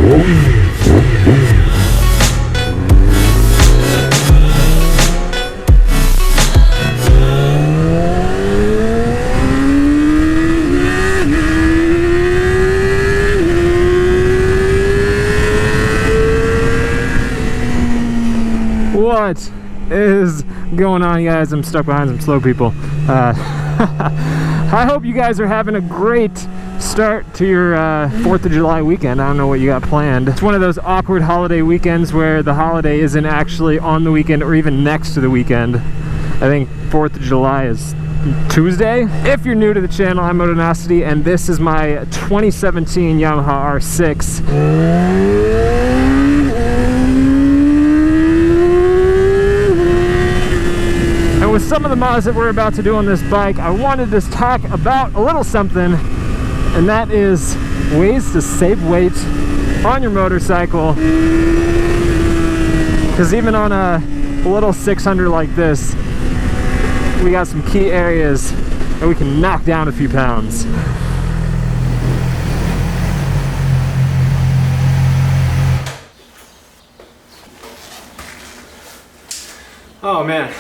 What is going on, guys? I'm stuck behind some slow people. I hope you guys are having a great start to your 4th of July weekend. I don't know what you got planned. It's one of those awkward holiday weekends where the holiday isn't actually on the weekend or even next to the weekend. I think 4th of July is Tuesday. If you're new to the channel, I'm Motonosity, and this is my 2017 Yamaha R6. With some of the mods that we're about to do on this bike, I wanted to talk about a little something, and that is ways to save weight on your motorcycle. Because even on a little 600 like this, we got some key areas that we can knock down a few pounds. Oh man.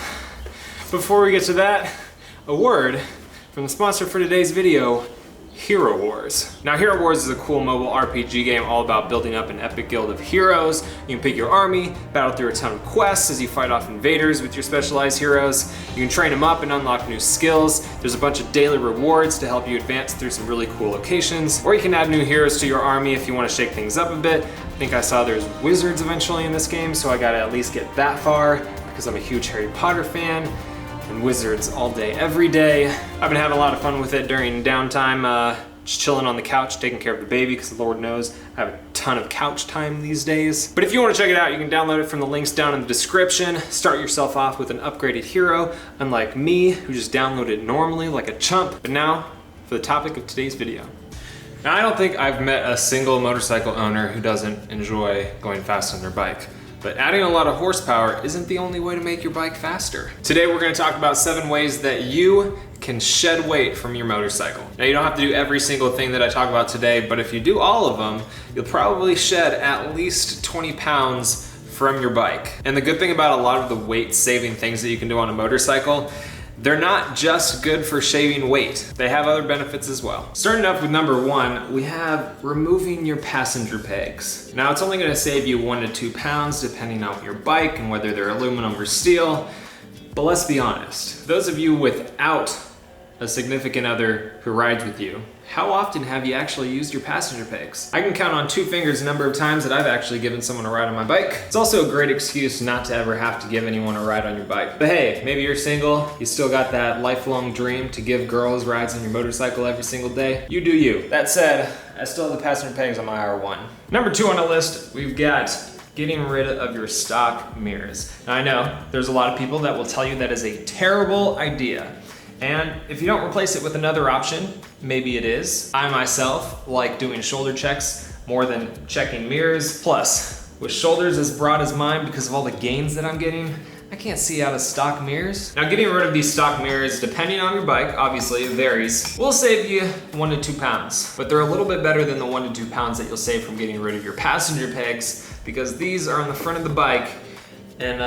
Before we get to that, a word from the sponsor for today's video, Hero Wars. Now, Hero Wars is a cool mobile RPG game all about building up an epic guild of heroes. You can pick your army, battle through a ton of quests as you fight off invaders with your specialized heroes. You can train them up and unlock new skills. There's a bunch of daily rewards to help you advance through some really cool locations. Or you can add new heroes to your army if you want to shake things up a bit. I think I saw there's wizards eventually in this game, so I gotta at least get that far because I'm a huge Harry Potter fan. And wizards all day, every day. I've been having a lot of fun with it during downtime, just chilling on the couch, taking care of the baby, because Lord knows I have a ton of couch time these days. But if you want to check it out, you can download it from the links down in the description. Start yourself off with an upgraded hero, unlike me, who just downloaded it normally like a chump. But now, for the topic of today's video. Now, I don't think I've met a single motorcycle owner who doesn't enjoy going fast on their bike. But adding a lot of horsepower isn't the only way to make your bike faster. Today we're gonna talk about 7 ways that you can shed weight from your motorcycle. Now, you don't have to do every single thing that I talk about today, but if you do all of them, you'll probably shed at least 20 pounds from your bike. And the good thing about a lot of the weight saving things that you can do on a motorcycle, they're not just good for shaving weight. They have other benefits as well. Starting off with number 1, we have removing your passenger pegs. Now, it's only gonna save you 1 to 2 pounds depending on your bike and whether they're aluminum or steel. But let's be honest, those of you without a significant other who rides with you, how often have you actually used your passenger pegs? I can count on 2 fingers the number of times that I've actually given someone a ride on my bike. It's also a great excuse not to ever have to give anyone a ride on your bike. But hey, maybe you're single, you still got that lifelong dream to give girls rides on your motorcycle every single day. You do you. That said, I still have the passenger pegs on my R1. Number 2 on the list, we've got getting rid of your stock mirrors. Now, I know there's a lot of people that will tell you that is a terrible idea. And if you don't replace it with another option, maybe it is. I myself like doing shoulder checks more than checking mirrors. Plus, with shoulders as broad as mine because of all the gains that I'm getting, I can't see out of stock mirrors. Now, getting rid of these stock mirrors, depending on your bike, obviously it varies, will save you 1 to 2 pounds. But they're a little bit better than the 1 to 2 pounds that you'll save from getting rid of your passenger pegs, because these are on the front of the bike, and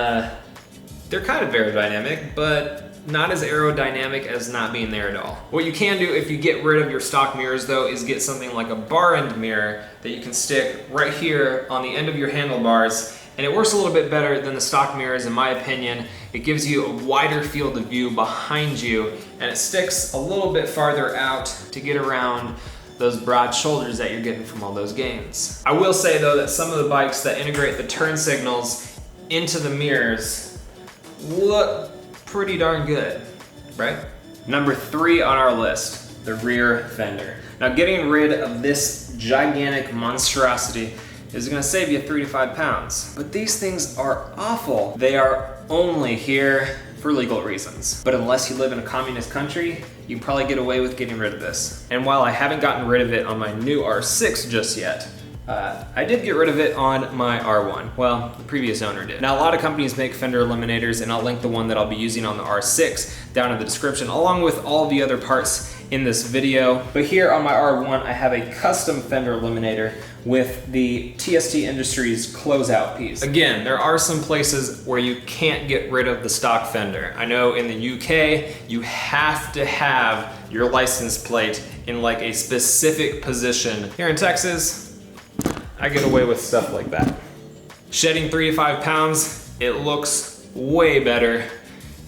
they're kind of aerodynamic, but not as aerodynamic as not being there at all. What you can do if you get rid of your stock mirrors though is get something like a bar end mirror that you can stick right here on the end of your handlebars, and it works a little bit better than the stock mirrors in my opinion. It gives you a wider field of view behind you, and it sticks a little bit farther out to get around those broad shoulders that you're getting from all those gains. I will say though that some of the bikes that integrate the turn signals into the mirrors look pretty darn good, right? Number 3 on our list, the rear fender. Now, getting rid of this gigantic monstrosity is gonna save you 3 to 5 pounds. But these things are awful. They are only here for legal reasons. But unless you live in a communist country, you can probably get away with getting rid of this. And while I haven't gotten rid of it on my new R6 just yet, I did get rid of it on my R1. Well, the previous owner did. Now, a lot of companies make fender eliminators, and I'll link the one that I'll be using on the R6 down in the description, along with all the other parts in this video. But here on my R1, I have a custom Fender Eliminator with the TST Industries closeout piece. Again, there are some places where you can't get rid of the stock Fender. I know in the UK, you have to have your license plate in like a specific position. Here in Texas, I get away with stuff like that. Shedding 3 to 5 pounds, it looks way better,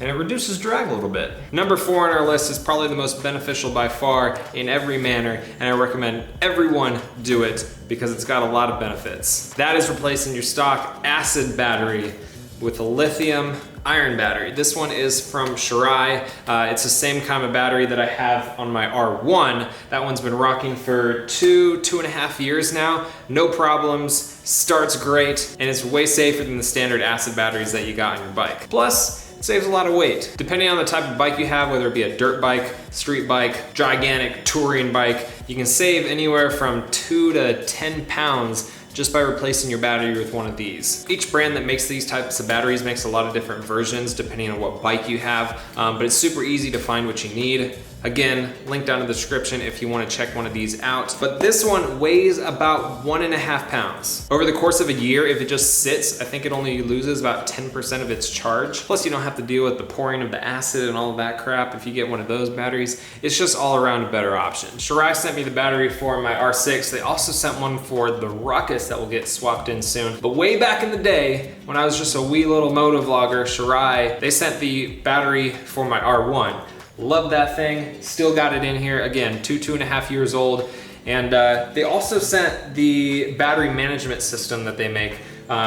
and it reduces drag a little bit. Number 4 on our list is probably the most beneficial by far in every manner, and I recommend everyone do it because it's got a lot of benefits. That is replacing your stock acid battery with a lithium iron battery. This one is from Cedar. It's the same kind of battery that I have on my R1. That one's been rocking for 2.5 years now. No problems, starts great, and it's way safer than the standard acid batteries that you got on your bike. Plus, it saves a lot of weight. Depending on the type of bike you have, whether it be a dirt bike, street bike, gigantic touring bike, you can save anywhere from 2 to 10 pounds just by replacing your battery with one of these. Each brand that makes these types of batteries makes a lot of different versions depending on what bike you have, but it's super easy to find what you need. Again, link down in the description if you want to check one of these out. But this one weighs about 1.5 pounds. Over the course of a year, if it just sits, I think it only loses about 10% of its charge. Plus you don't have to deal with the pouring of the acid and all of that crap if you get one of those batteries. It's just all around a better option. Cedar sent me the battery for my R6. They also sent one for the Ruckus that will get swapped in soon. But way back in the day, when I was just a wee little moto vlogger, Cedar, they sent the battery for my R1. Love that thing, still got it in here. Again, 2.5 years old. And they also sent the battery management system that they make,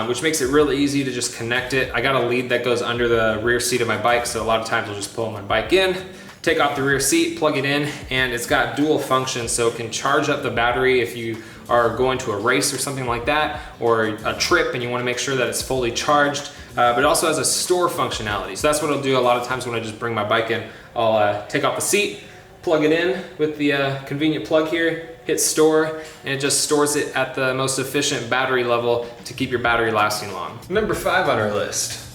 which makes it really easy to just connect it. I got a lead that goes under the rear seat of my bike, so a lot of times I'll just pull my bike in, take off the rear seat, plug it in, and it's got dual function, so it can charge up the battery if you are going to a race or something like that, or a trip and you wanna make sure that it's fully charged. But it also has a store functionality. So that's what I'll do a lot of times when I just bring my bike in. I'll take off the seat, plug it in with the convenient plug here, hit store, and it just stores it at the most efficient battery level to keep your battery lasting long. Number 5 on our list.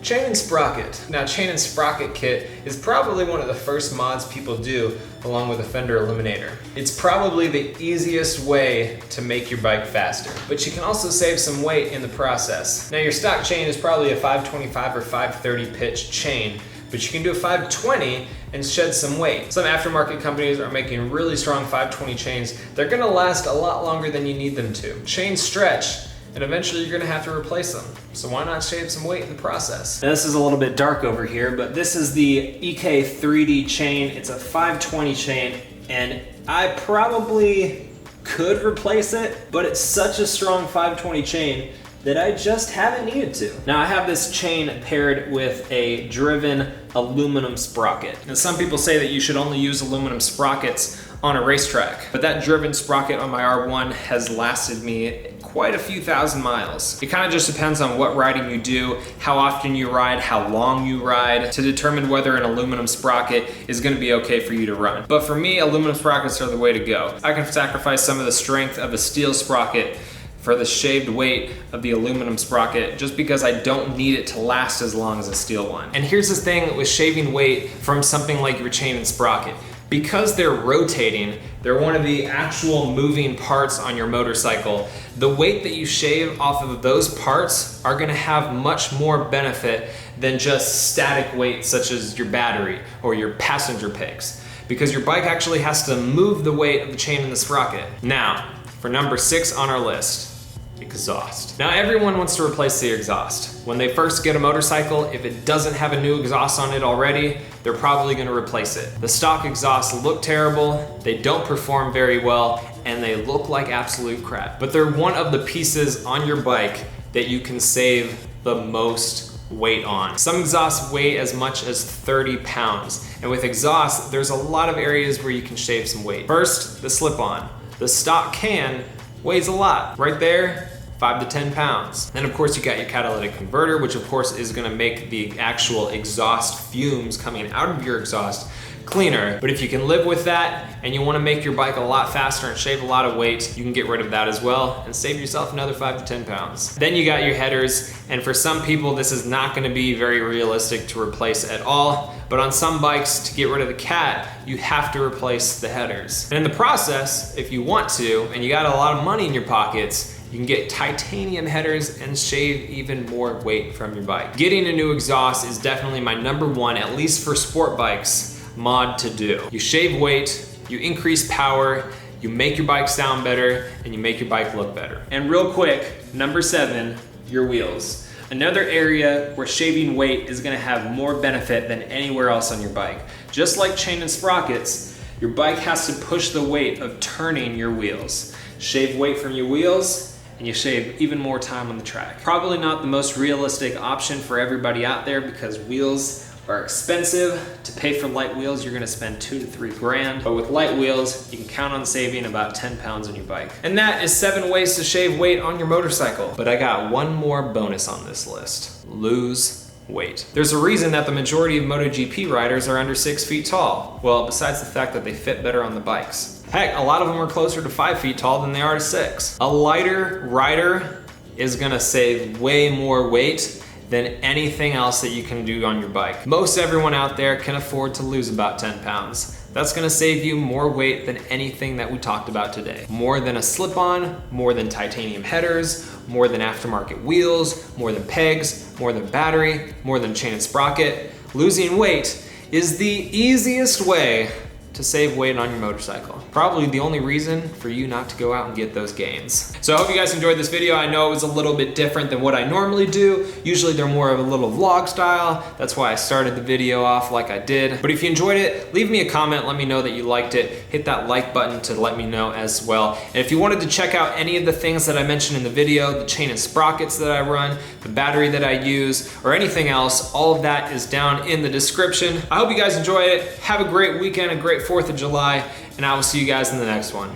Chain and sprocket. Now, chain and sprocket kit is probably one of the first mods people do along with a Fender Eliminator. It's probably the easiest way to make your bike faster, but you can also save some weight in the process. Now, your stock chain is probably a 525 or 530 pitch chain, but you can do a 520 and shed some weight. Some aftermarket companies are making really strong 520 chains. They're gonna last a lot longer than you need them to. Chains stretch, and eventually you're gonna have to replace them. So why not shave some weight in the process? Now, this is a little bit dark over here, but this is the EK 3D chain. It's a 520 chain, and I probably could replace it, but it's such a strong 520 chain that I just haven't needed to. Now, I have this chain paired with a driven aluminum sprocket. And some people say that you should only use aluminum sprockets on a racetrack, but that driven sprocket on my R1 has lasted me quite a few thousand miles. It kind of just depends on what riding you do, how often you ride, how long you ride, to determine whether an aluminum sprocket is gonna be okay for you to run. But for me, aluminum sprockets are the way to go. I can sacrifice some of the strength of a steel sprocket for the shaved weight of the aluminum sprocket just because I don't need it to last as long as a steel one. And here's the thing with shaving weight from something like your chain and sprocket. Because they're rotating, they're one of the actual moving parts on your motorcycle. The weight that you shave off of those parts are gonna have much more benefit than just static weight such as your battery or your passenger pegs, because your bike actually has to move the weight of the chain and the sprocket. Now, for number 6 on our list, exhaust. Now, everyone wants to replace the exhaust. When they first get a motorcycle, if it doesn't have a new exhaust on it already, they're probably gonna replace it. The stock exhausts look terrible, they don't perform very well, and they look like absolute crap. But they're one of the pieces on your bike that you can save the most weight on. Some exhausts weigh as much as 30 pounds. And with exhaust, there's a lot of areas where you can shave some weight. First, the slip-on. The stock can weighs a lot. Right there, 5 to 10 pounds. Then of course you got your catalytic converter, which of course is gonna make the actual exhaust fumes coming out of your exhaust cleaner. But if you can live with that and you want to make your bike a lot faster and shave a lot of weight, you can get rid of that as well and save yourself another 5 to 10 pounds. Then you got your headers, and for some people this is not going to be very realistic to replace at all, but on some bikes, to get rid of the cat, you have to replace the headers. And in the process, if you want to, and you got a lot of money in your pockets, you can get titanium headers and shave even more weight from your bike. Getting a new exhaust is definitely my #1, at least for sport bikes, mod to do. You shave weight, you increase power, you make your bike sound better, and you make your bike look better. And real quick, #7, your wheels. Another area where shaving weight is gonna have more benefit than anywhere else on your bike. Just like chain and sprockets, your bike has to push the weight of turning your wheels. Shave weight from your wheels, and you shave even more time on the track. Probably not the most realistic option for everybody out there because wheels are expensive. To pay for light wheels, you're gonna spend 2 to 3 grand. But with light wheels, you can count on saving about 10 pounds on your bike. And that is 7 ways to shave weight on your motorcycle. But I got one more bonus on this list. Lose weight. There's a reason that the majority of MotoGP riders are under 6 feet tall. Well, besides the fact that they fit better on the bikes. Heck, a lot of them are closer to 5 feet tall than they are to 6. A lighter rider is gonna save way more weight than anything else that you can do on your bike. Most everyone out there can afford to lose about 10 pounds. That's gonna save you more weight than anything that we talked about today. More than a slip-on, more than titanium headers, more than aftermarket wheels, more than pegs, more than battery, more than chain and sprocket. Losing weight is the easiest way to save weight on your motorcycle. Probably the only reason for you not to go out and get those gains. So I hope you guys enjoyed this video. I know it was a little bit different than what I normally do. Usually they're more of a little vlog style. That's why I started the video off like I did. But if you enjoyed it, leave me a comment, let me know that you liked it. Hit that like button to let me know as well. And if you wanted to check out any of the things that I mentioned in the video, the chain and sprockets that I run, the battery that I use, or anything else, all of that is down in the description. I hope you guys enjoy it. Have a great weekend, a great 4th of July, and I will see you guys in the next one.